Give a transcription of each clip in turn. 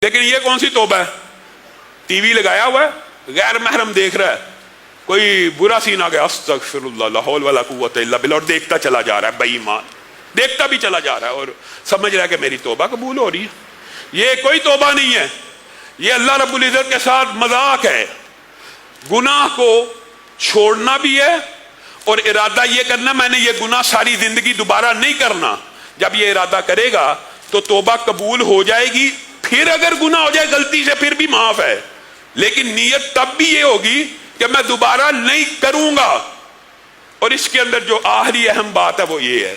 لیکن یہ کون سی توبہ ہے؟ ٹی وی لگایا ہوا ہے, غیر محرم دیکھ رہا ہے, کوئی برا سین آ گیا, استغفر اللہ لا حول ولا قوت الا باللہ, اور دیکھتا چلا جا رہا ہے, بے ایمان دیکھتا بھی چلا جا رہا ہے اور سمجھ رہا ہے کہ میری توبہ قبول ہو رہی ہے. یہ کوئی توبہ نہیں ہے, یہ اللہ رب العزت کے ساتھ مذاق ہے. گناہ کو چھوڑنا بھی ہے اور ارادہ یہ کرنا میں نے یہ گناہ ساری زندگی دوبارہ نہیں کرنا. جب یہ ارادہ کرے گا تو توبہ قبول ہو جائے گی. پھر اگر گناہ ہو جائے غلطی سے پھر بھی معاف ہے, لیکن نیت تب بھی یہ ہوگی کہ میں دوبارہ نہیں کروں گا. اور اس کے اندر جو آخری اہم بات ہے وہ یہ ہے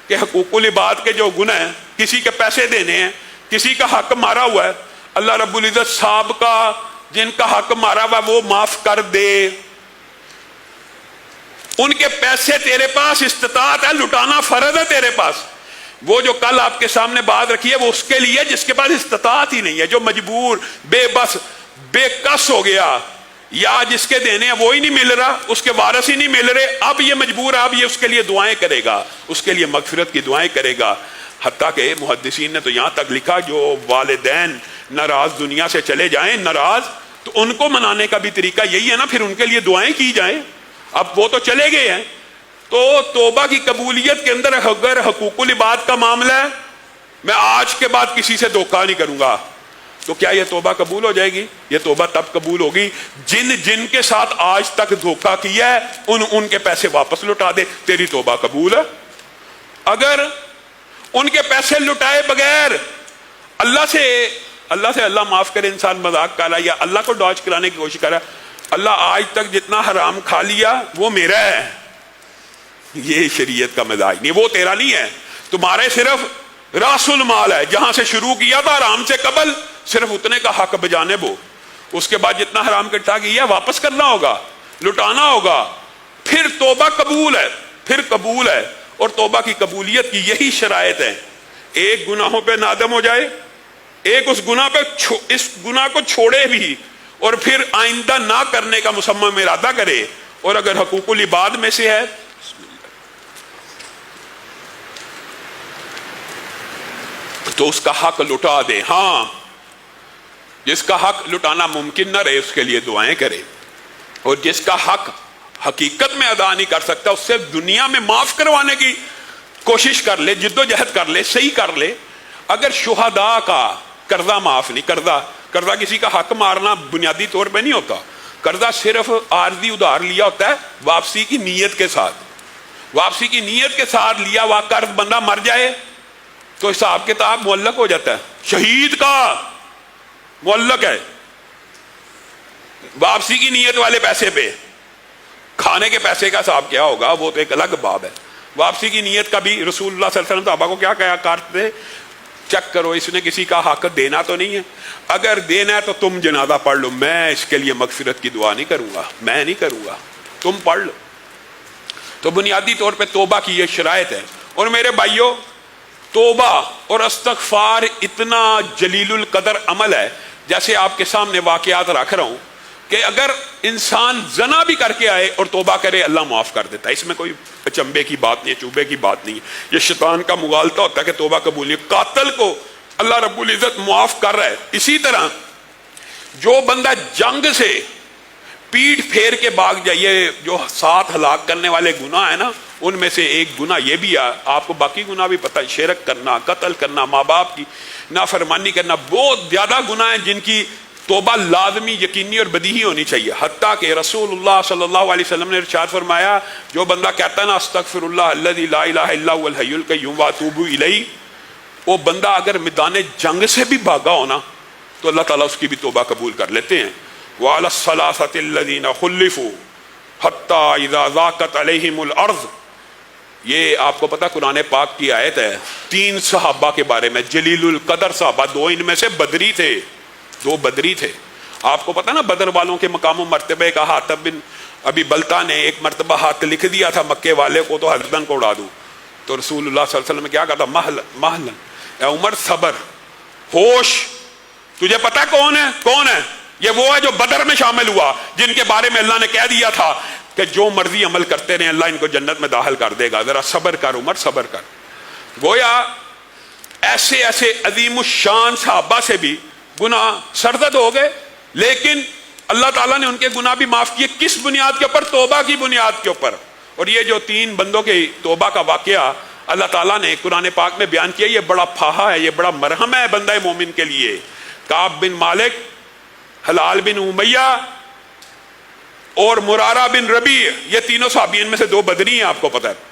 کہ حقوق العباد کے جو گناہ ہیں, کسی کے پیسے دینے ہیں, کسی کا حق مارا ہوا ہے, اللہ رب العزت سابقہ جن کا حق مارا ہوا وہ معاف کر دے. ان کے پیسے تیرے پاس استطاعت ہے, لٹانا فرض ہے تیرے پاس. وہ جو کل آپ کے سامنے بات رکھی ہے وہ اس کے لیے جس کے پاس استطاعت ہی نہیں ہے, جو مجبور بے بس بے کس ہو گیا, یا جس کے دینے ہیں وہ ہی نہیں مل رہا, اس کے وارث ہی نہیں مل رہے, اب یہ مجبور ہے, اب یہ اس کے لیے دعائیں کرے گا, اس کے لیے مغفرت کی دعائیں کرے گا. حتیٰ کہ محدثین نے تو یہاں تک لکھا جو والدین ناراض دنیا سے چلے جائیں ناراض, تو ان کو منانے کا بھی طریقہ یہی ہے نا, پھر ان کے لیے دعائیں کی جائیں. اب وہ تو چلے گئے ہیں, تو توبہ کی قبولیت کے اندر اگر حقوق العباد کا معاملہ ہے, میں آج کے بعد کسی سے دھوکہ نہیں کروں گا, تو کیا یہ توبہ قبول ہو جائے گی؟ یہ توبہ تب قبول ہوگی جن کے ساتھ آج تک دھوکہ کیا ہے ان کے پیسے واپس لوٹا دے, تیری توبہ قبول ہے. اگر ان کے پیسے لٹائے بغیر اللہ معاف کرے, انسان مذاق کر رہا ہے یا اللہ کو ڈاج کرانے کی کوشش کر رہا ہے, اللہ آج تک جتنا حرام کھا لیا وہ میرا ہے, یہ شریعت کا مزاج نہیں, وہ تیرا نہیں ہے, تمہارے صرف راس المال ہے, جہاں سے شروع کیا تھا حرام سے قبل صرف اتنے کا حق بجانب ہو, اس کے بعد جتنا حرام اکٹھا کیا واپس کرنا ہوگا, لٹانا ہوگا. پھر توبہ قبول ہے, پھر قبول ہے. اور توبہ کی قبولیت کی یہی شرائط ہے, ایک گناہوں پہ نادم ہو جائے, ایک اس گناہ کو چھوڑے بھی اور پھر آئندہ نہ کرنے کا مصمم ارادہ کرے, اور اگر حقوق العباد میں سے ہے تو اس کا حق لٹا دے. ہاں, جس کا حق لٹانا ممکن نہ رہے اس کے لیے دعائیں کرے, اور جس کا حق حقیقت میں ادا نہیں کر سکتا اس سے دنیا میں معاف کروانے کی کوشش کر لے, جد و جہد کر لے, صحیح کر لے. اگر شہداء کا قرضہ معاف نہیں, قرضہ کسی کا حق مارنا بنیادی طور پہ نہیں ہوتا, قرضہ صرف عارضی ادھار لیا ہوتا ہے واپسی کی نیت کے ساتھ, واپسی کی نیت کے ساتھ لیا ہوا قرض بندہ مر جائے تو حساب کتاب معلق ہو جاتا ہے. شہید کا معلق ہے واپسی کی نیت والے پیسے پہ, کھانے کے پیسے کا حساب کیا ہوگا وہ تو ایک الگ باب ہے. واپسی کی نیت کا بھی رسول اللہ صلی اللہ علیہ وسلم صحابہ کو کیا کہا کرتے, چیک کرو اس نے کسی کا حق دینا تو نہیں ہے, اگر دینا ہے تو تم جنازہ پڑھ لو, میں اس کے لیے مغفرت کی دعا نہیں کروں گا, میں نہیں کروں گا, تم پڑھ لو. تو بنیادی طور پہ توبہ کی یہ شرائط ہے. اور میرے بھائیوں, توبہ اور استغفار اتنا جلیل القدر عمل ہے, جیسے آپ کے سامنے واقعات رکھ رہا ہوں کہ اگر انسان زنا بھی کر کے آئے اور توبہ کرے اللہ معاف کر دیتا ہے. اس میں کوئی چمبے کی بات نہیں ہے, چوبے کی بات نہیں ہے, یہ شیطان کا مغالطہ ہوتا ہے کہ توبہ قبول نہیں. قاتل کو اللہ رب العزت معاف کر رہا ہے. اسی طرح جو بندہ جنگ سے پیٹ پھیر کے بھاگ جائے, جو 7 ہلاک کرنے والے گناہ ہیں نا, ان میں سے ایک گناہ یہ بھی ہے, آپ کو باقی گناہ بھی پتہ ہے, شرک کرنا, قتل کرنا, ماں باپ کی نافرمانی کرنا, بہت زیادہ گناہ ہیں جن کی توبہ لازمی, یقینی اور بدیہی ہونی چاہیے. حتیٰ کہ رسول اللہ صلی اللہ علیہ وسلم نے ارشاد فرمایا, جو بندہ کہتا ہے نا استغفر اللہ الذی لا الہ الا هو الحی القیوم واتوب الیہ, وہ بندہ اگر میدان جنگ سے بھی بھاگا ہونا تو اللہ تعالیٰ اس کی بھی توبہ قبول کر لیتے ہیں. وعلی الثلاثة الذین خلفوا حتی اذا ضاقت علیہم الارض, یہ آپ کو پتا قرآن پاک کی آیت ہے. 3 صحابہ کے بارے میں, جلیل القدر صحابہ, 2 ان میں سے بدری تھے, 2 بدری تھے. آپ کو پتا نا بدر والوں کے مقام و مرتبے کا, حاتب بن ابی بلتا نے ایک مرتبہ ہاتھ لکھ دیا تھا مکے والے کو تو حضرتن کو اڑا دوں, تو رسول اللہ صلی اللہ علیہ وسلم نے کیا کہا تھا, محلن اے عمر صبر, ہوش, تجھے پتا کون ہے, کون ہے یہ؟ وہ ہے جو بدر میں شامل ہوا, جن کے بارے میں اللہ نے کہہ دیا تھا کہ جو مرضی عمل کرتے رہے اللہ ان کو جنت میں داخل کر دے گا. ذرا صبر کر عمر, صبر کر. گویا ایسے ایسے عظیم الشان صحابہ سے بھی گناہ سرزد ہو گئے، لیکن اللہ تعالیٰ نے ان کے گناہ بھی معاف کیے. کس بنیاد کے اوپر؟ توبہ کی بنیاد کے اوپر. اور یہ جو 3 بندوں کے توبہ کا واقعہ اللہ تعالیٰ نے قرآن پاک میں بیان کیا، یہ بڑا پھاہا ہے، یہ بڑا مرہم ہے بندہ مومن کے لیے. کعب بن مالک، ہلال بن امیہ اور مرارہ بن ربیع، یہ تینوں صحابین میں سے 2 بدری ہیں، آپ کو پتہ ہے.